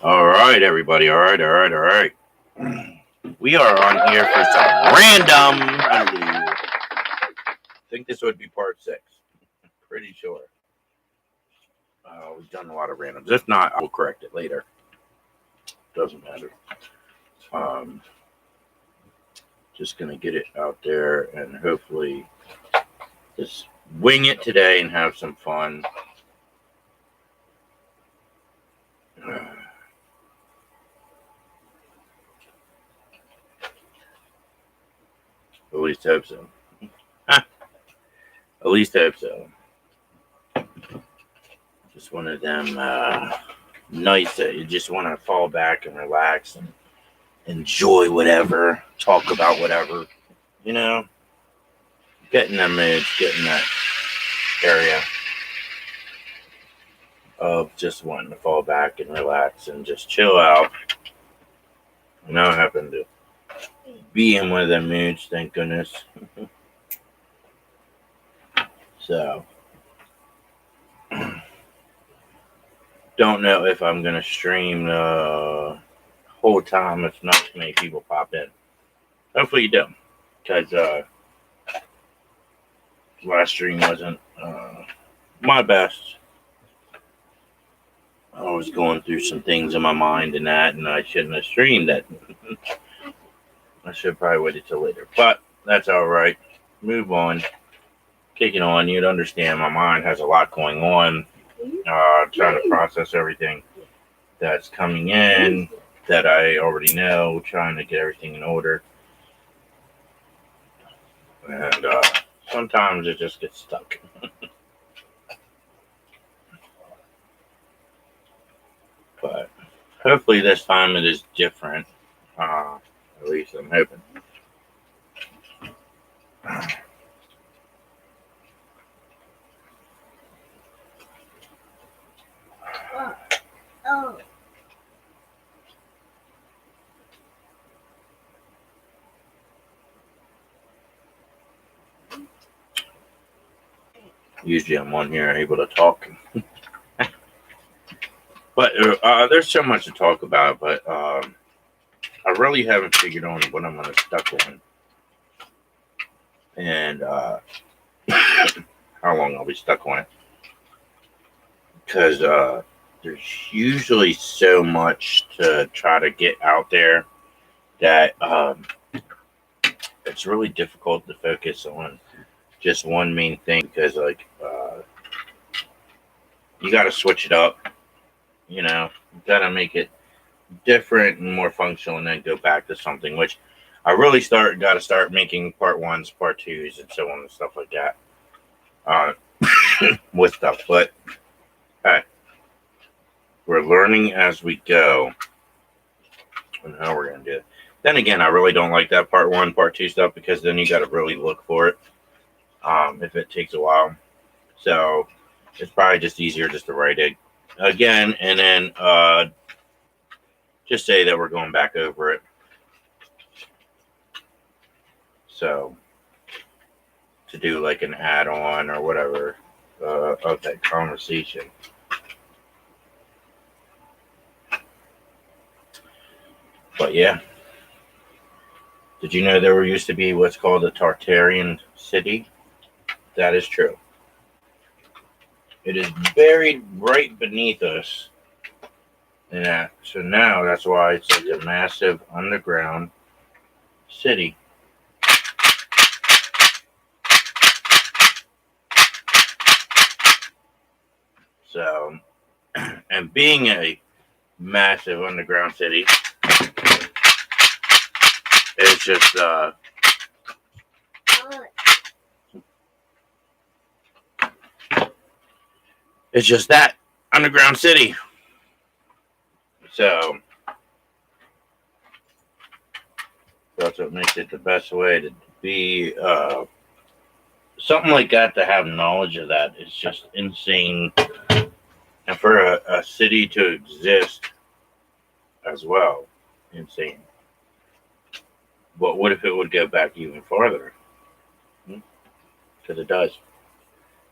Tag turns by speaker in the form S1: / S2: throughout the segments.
S1: All right, everybody. All right, all right, all right. We are on here for some random. I think this would be part 6. Pretty sure. We've done a lot of randoms. If not, I will correct it later. Doesn't matter. Um, just gonna get it out there and hopefully just wing it today and have some fun. At least hope so. At least hope so. Just one of them nights that you just want to fall back and relax and enjoy whatever, talk about whatever, you know, get in that mood, get in that area of just wanting to fall back and relax and just chill out. And I happen to be in one of them moods, thank goodness. So, don't know if I'm going to stream the whole time if not too many people pop in. Hopefully you do, because last stream wasn't my best. I was going through some things in my mind and that, and I shouldn't have streamed it. I should probably wait till later, but that's all right. Move on. Kicking on, you'd understand my mind has a lot going on. Trying to process everything that's coming in that I already know, trying to get everything in order. And sometimes it just gets stuck. But hopefully this time it is different. At least I'm hoping.
S2: Oh.
S1: Usually I'm on here able to talk. But there's so much to talk about, but I really haven't figured on what I'm going to stuck on. And how long I'll be stuck on it. Because there's usually so much to try to get out there that it's really difficult to focus on just one main thing because, like, you got to switch it up. You know, you got to make it different and more functional, and then go back to something. Which I really got to start making part 1s, part 2s, and so on and stuff like that. With stuff, but hey, we're learning as we go, and how we're gonna do it. Then again, I really don't like that part 1, part 2 stuff because then you got to really look for it. If it takes a while, so it's probably just easier just to write it again and then just say that we're going back over it. So to do like an add-on or whatever of that conversation. But yeah. Did you know there used to be what's called a Tartarian city? That is true. It is buried right beneath us. And so now that's why it's like a massive underground city. So, and being a massive underground city, it's just it's just that underground city. So that's what makes it the best way to be. Something like that, to have knowledge of that is just insane. And for a city to exist as well, insane. But what if it would go back even farther? Because it does.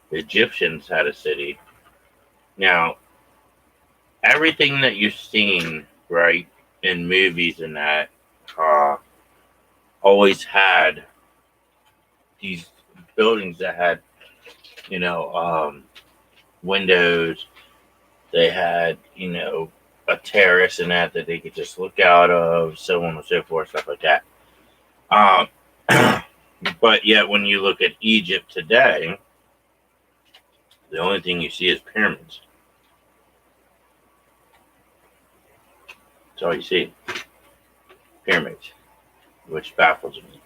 S1: The Egyptians had a city. Now, everything that you've seen, right, in movies and that, uh, always had these buildings that had, you know, windows. They had, a terrace and that they could just look out of, so on and so forth, stuff like that. Um, but yet, when you look at Egypt today, the only thing you see is pyramids. That's all you see. Pyramids, which baffles me.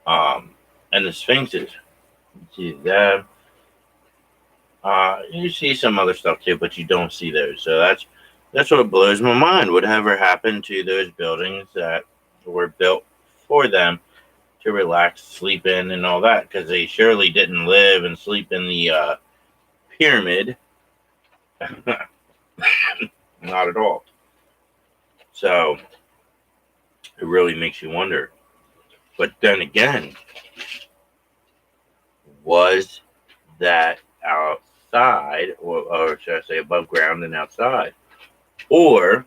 S1: And the sphinxes. You see that. You see some other stuff too, but you don't see those. So that's what blows my mind. Whatever happened to those buildings that were built for them to relax, sleep in, and all that? Because they surely didn't live and sleep in the pyramid. Not at all. So it really makes you wonder. But then again, was that outside, or should I say above ground and outside? Or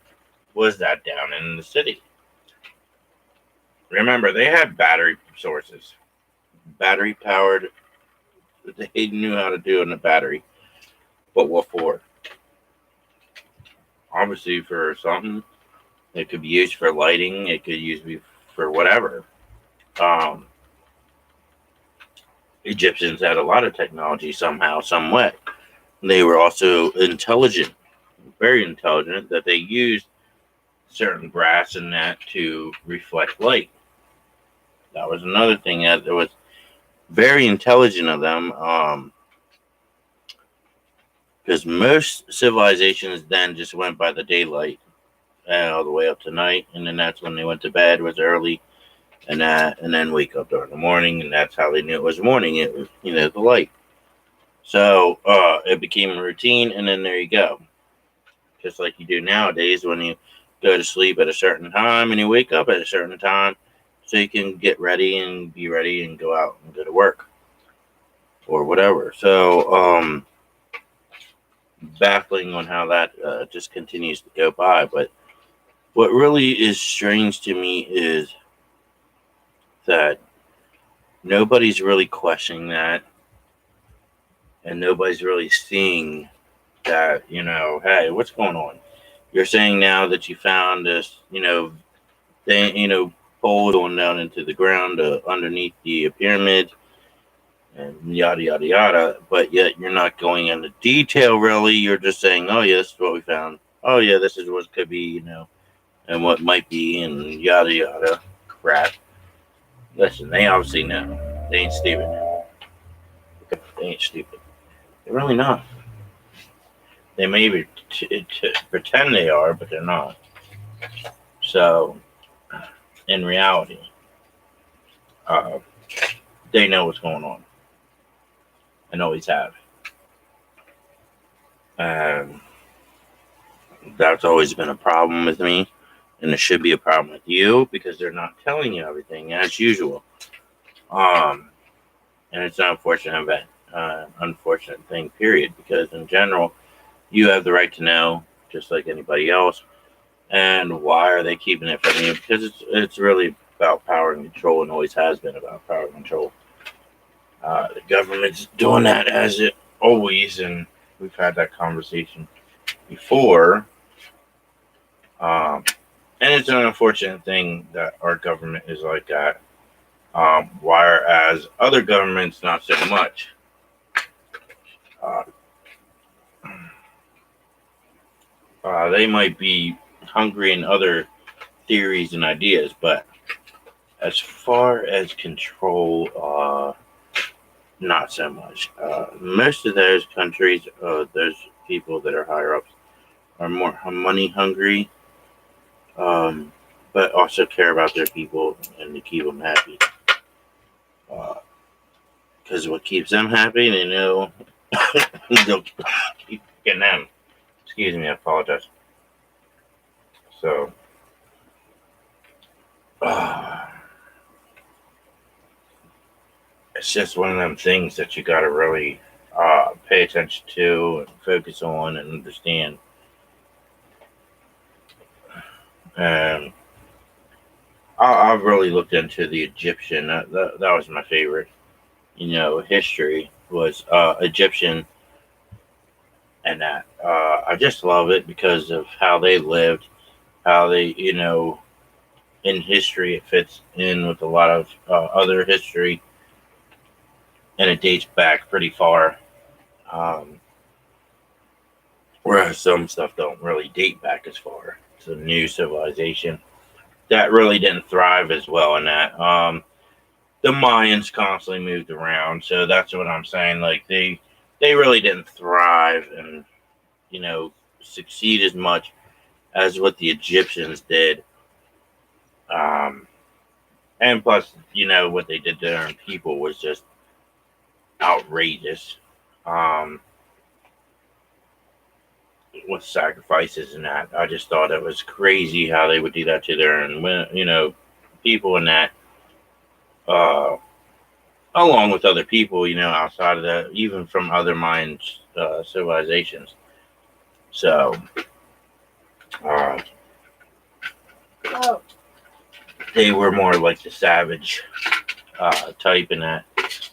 S1: was that down in the city? Remember, they had battery sources, battery powered. They knew how to do it in a battery. But what for? Obviously for something. It could be used for lighting. It could be for whatever. Um, Egyptians had a lot of technology somehow, some way. They were also intelligent, very intelligent, that they used certain brass and that to reflect light. That was another thing that was very intelligent of them. Because most civilizations then just went by the daylight all the way up to night, and then that's when they went to bed, was early, and then wake up during the morning, and that's how they knew it was morning. It was, the light. So it became a routine, and then there you go. Just like you do nowadays when you go to sleep at a certain time and you wake up at a certain time, so you can get ready and be ready and go out and go to work or whatever. So baffling on how that just continues to go by. But what really is strange to me is that nobody's really questioning that, and nobody's really seeing that, hey, what's going on? You're saying now that you found this, thing, pole going down into the ground underneath the pyramid, and yada yada yada, but yet you're not going into detail really. You're just saying, oh yeah, this is what we found. Oh yeah, this is what could be, and what might be, and yada yada crap. Listen, they obviously know. They ain't stupid. They ain't stupid. They're really not. They maybe pretend they are, but they're not. So, in reality, uh, they know what's going on, and always have. And that's always been a problem with me, and it should be a problem with you because they're not telling you everything as usual. And it's an unfortunate event, unfortunate thing, period. Because in general, you have the right to know, just like anybody else. And why are they keeping it from you? Because it's really about power and control, and always has been about power and control. The government's doing that as it always, and we've had that conversation before. And it's an unfortunate thing that our government is like that. Whereas other governments, not so much. They might be hungry in other theories and ideas, but as far as control, not so much. Most of those countries, those people that are higher ups, are more money hungry, but also care about their people and to keep them happy. Because what keeps them happy, they know they'll keep getting them. Excuse me, I apologize. So, it's just one of them things that you got to really pay attention to and focus on and understand. And I've really looked into the Egyptian. That was my favorite. History was Egyptian, and that I just love it because of how they lived, how they, in history it fits in with a lot of other history, and it dates back pretty far. Um, Whereas some stuff don't really date back as far. It's a new civilization that really didn't thrive as well in that. The Mayans constantly moved around, so that's what I'm saying. Like they really didn't thrive and succeed as much as what the Egyptians did. Um, and plus, what they did to their own people was just outrageous. Um, with sacrifices and that, I just thought it was crazy how they would do that to their own, people and that. Uh, Along with other people, outside of that, even from other Mayan civilizations. So uh, they were more like the savage type in that.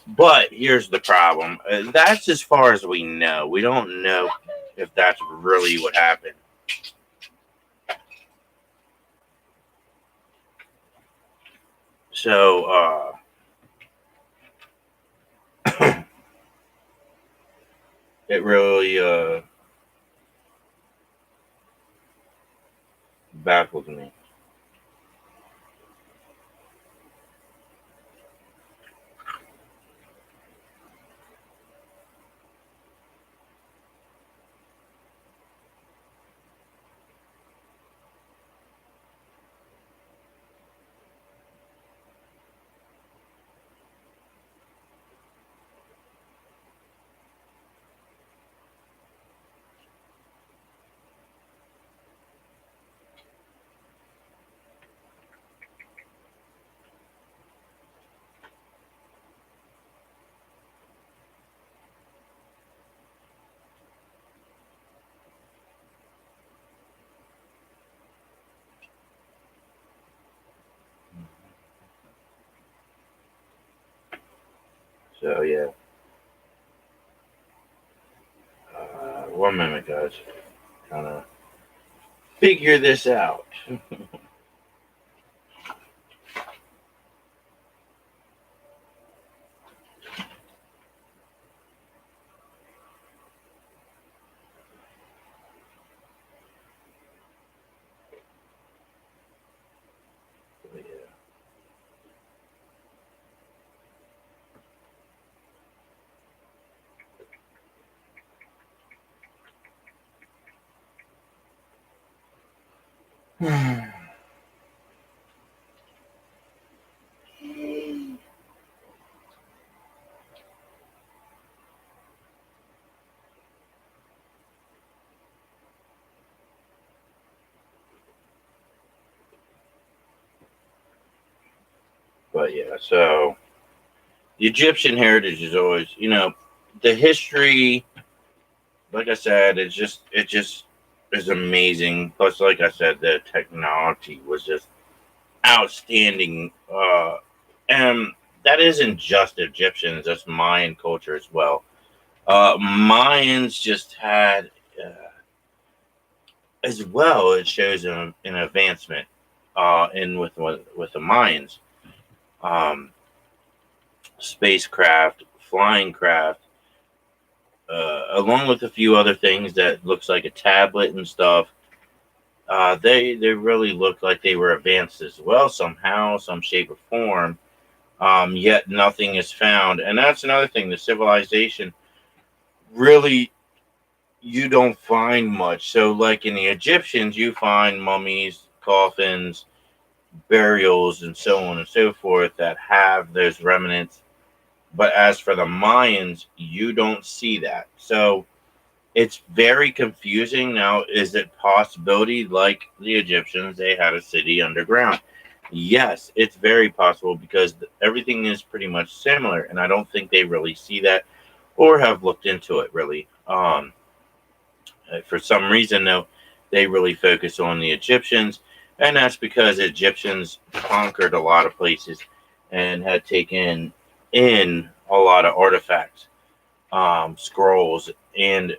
S1: But here's the problem. That's as far as we know. We don't know if that's really what happened. So it really baffles me. So yeah. 1 minute, guys. Trying to figure this out. But yeah, so the Egyptian heritage is always, the history. Like I said, it just is amazing. Plus, like I said, the technology was just outstanding. And that isn't just Egyptians; that's Mayan culture as well. Mayans just had, as well. It shows an advancement in with the Mayans, um, spacecraft, flying craft, along with a few other things that looks like a tablet and stuff. They really look like they were advanced as well somehow, some shape or form. Yet nothing is found, and that's another thing. The civilization really, you don't find much. So, like in the Egyptians, you find mummies, coffins, burials, and so on and so forth that have those remnants. But as for the Mayans, you don't see that. So it's very confusing. Now, is it possibility like the Egyptians, they had a city underground? Yes, it's very possible because everything is pretty much similar, and I don't think they really see that or have looked into it really. For some reason, though, they really focus on the Egyptians, And that's because Egyptians conquered a lot of places and had taken in a lot of artifacts, scrolls, and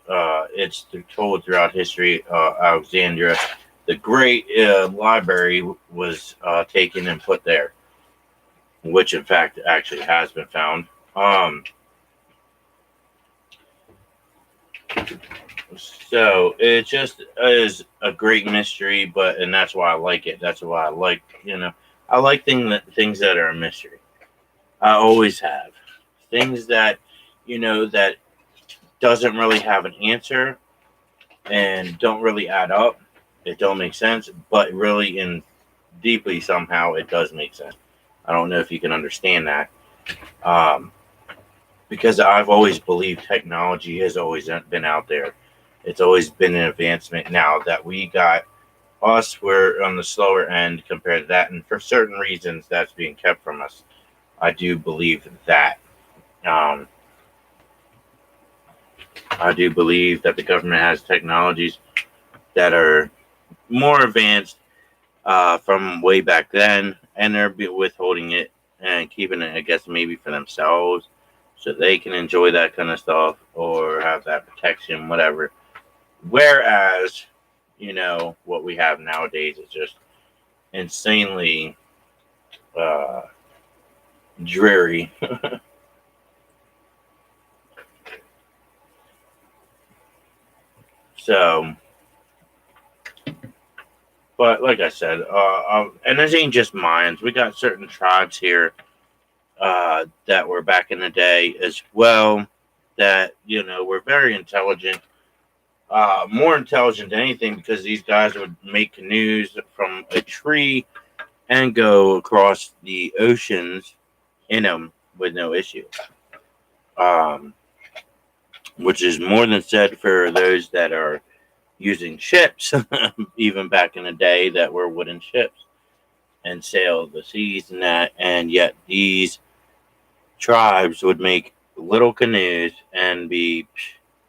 S1: it's told throughout history. Alexandria, the great library, was taken and put there, which in fact actually has been found. Um, so it just is a great mystery, but and that's why I like it. That's why I like, I like things that are a mystery. I always have things that that doesn't really have an answer and don't really add up. It don't make sense, but really in deeply somehow it does make sense. I don't know if you can understand that. Um, because I've always believed technology has always been out there. It's always been an advancement. Now that we got us, we're on the slower end compared to that, and for certain reasons, that's being kept from us. I do believe that. Um, I do believe that the government has technologies that are more advanced from way back then, and they're withholding it and keeping it, I guess, maybe for themselves, so they can enjoy that kind of stuff or have that protection, whatever. Whereas, what we have nowadays is just insanely uh, dreary. So, but like I said, and this ain't just mines. We got certain tribes here that were back in the day as well that were very intelligent, more intelligent than anything, because these guys would make canoes from a tree and go across the oceans in them with no issue. Um, which is more than said for those that are using ships, even back in the day, that were wooden ships and sail the seas and that. And yet these tribes would make little canoes and be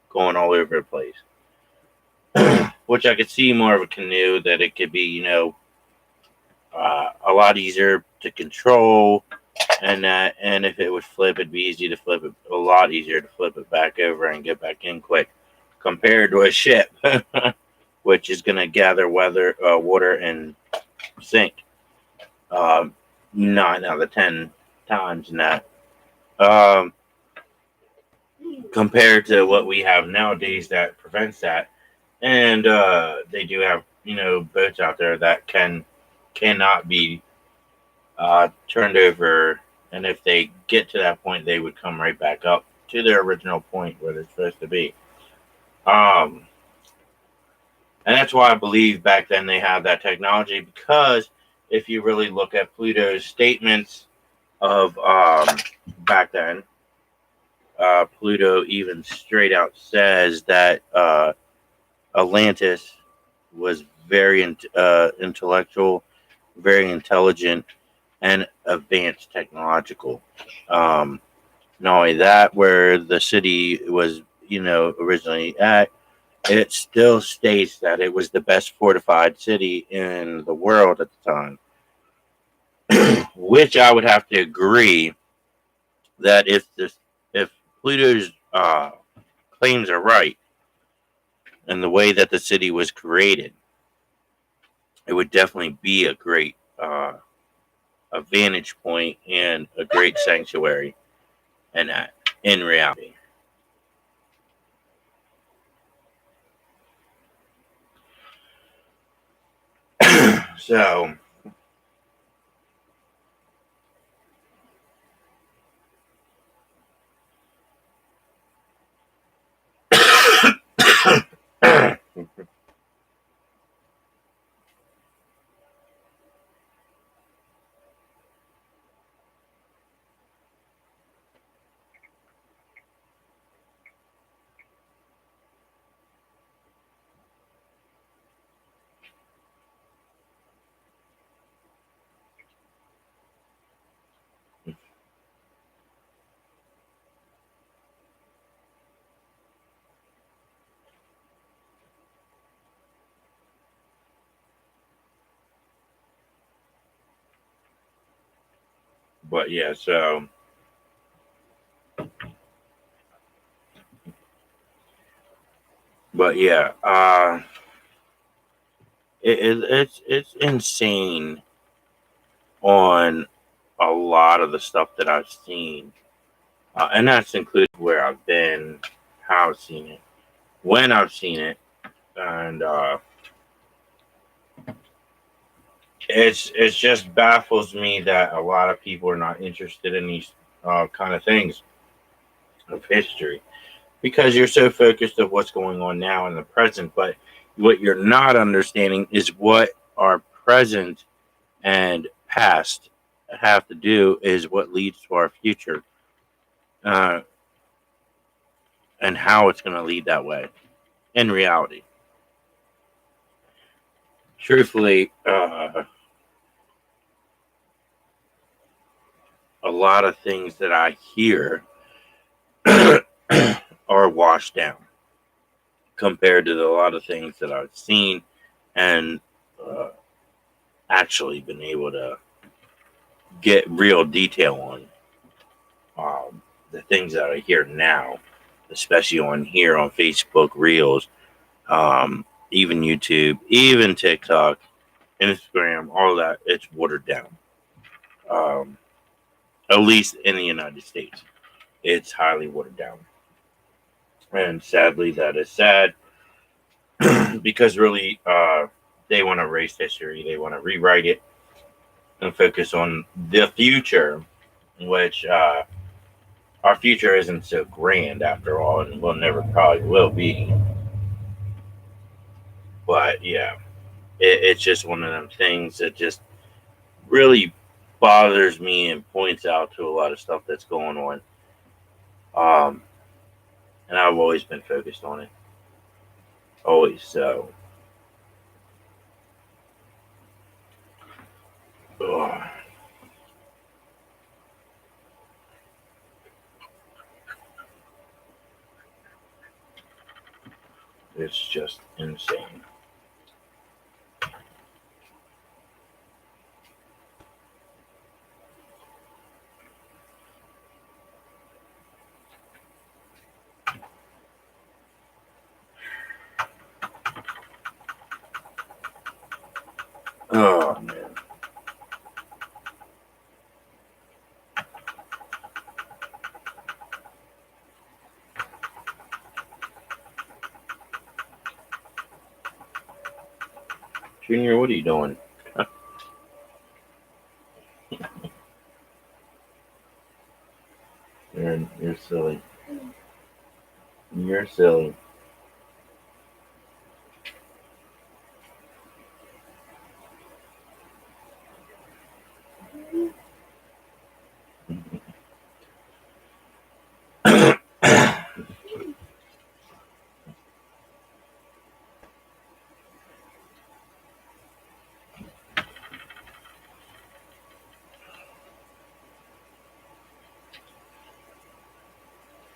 S1: going all over the place. Which I could see more of a canoe that it could be, a lot easier to control, and that, and if it would flip, it'd be easy to flip it, a lot easier to flip it back over and get back in quick, compared to a ship, which is going to gather water and sink. Um, 9 out of 10 times in that. Um, Compared to what we have nowadays that prevents that, and they do have boats out there that cannot be turned over, and if they get to that point, they would come right back up to their original point where they're supposed to be. Um, and that's why I believe back then they had that technology, because if you really look at Pluto's statements of back then, Pluto even straight out says that Atlantis was very intellectual, very intelligent, and advanced technological. Um, Not only that, where the city was, originally at, it still states that it was the best fortified city in the world at the time. Which I would have to agree that if Pluto's claims are right, and the way that the city was created, it would definitely be a great a vantage point and a great sanctuary, and that in reality. So But yeah, so but yeah, it's insane on a lot of the stuff that I've seen, and that's included where I've been, how I've seen it, when I've seen it, and it's just baffles me that a lot of people are not interested in these kind of things of history because you're so focused of what's going on now in the present. But what you're not understanding is what our present and past have to do is what leads to our future, uh, and how it's going to lead that way in reality. Truthfully, a lot of things that I hear are washed down compared to a lot of things that I've seen and uh, actually been able to get real detail on. The things that I hear now, especially on here on Facebook Reels, even YouTube, even TikTok, Instagram, all that, it's watered down. Um, at least in the United States, it's highly watered down. And sadly, that is sad because really, they want to erase history. They want to rewrite it and focus on the future, which our future isn't so grand after all, and will never probably will be. But yeah, it's just one of them things that just really bothers me and points out to a lot of stuff that's going on. Um, and I've always been focused on it, always. So, ugh, it's just insane. Oh man, Junior, what are you doing? You're silly. You're silly.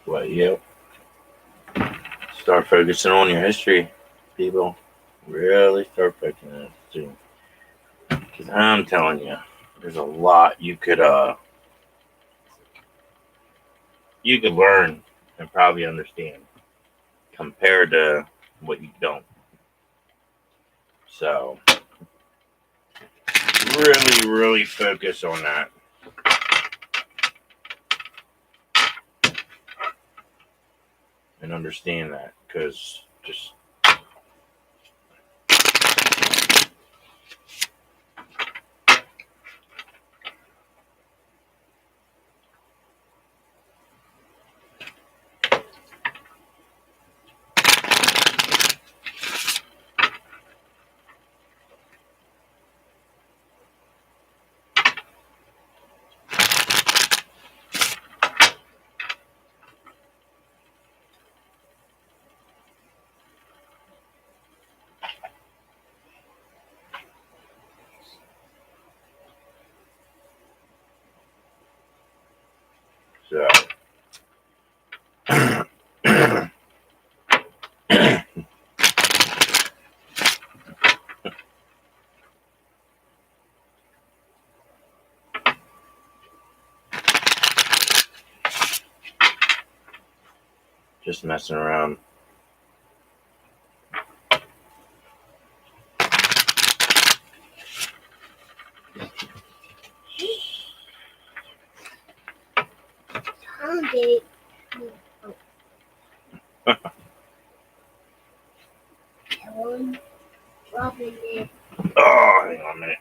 S1: But yeah, start focusing on your history, people. Really start focusing on it too. Because I'm telling you, there's a lot you could learn and probably understand compared to what you don't. So really focus on that and understand that because just so. Just messing around. Oh, hang on a minute.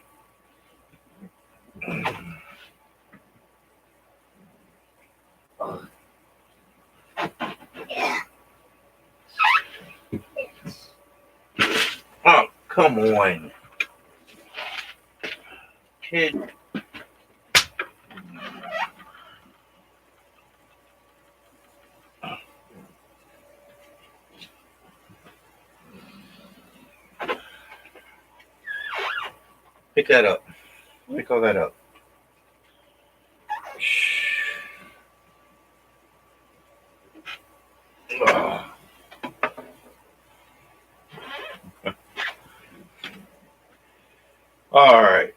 S1: Oh, come on. Kid. Pick that up. Pick all that up. Oh. All right.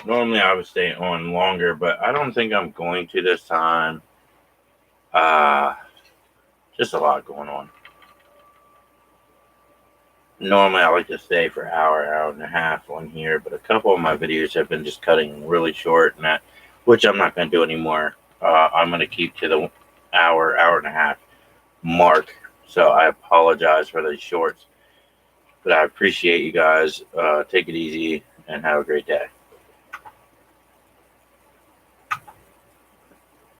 S1: Normally I would stay on longer, but I don't think I'm going to this time. Just a lot going on. Normally I like to stay for an hour and a half on here, but a couple of my videos have been just cutting really short, and that, which I'm not going to do anymore. I'm going to keep to the hour and a half mark. So I apologize for these shorts, but I appreciate you guys. Take it easy and have a great day.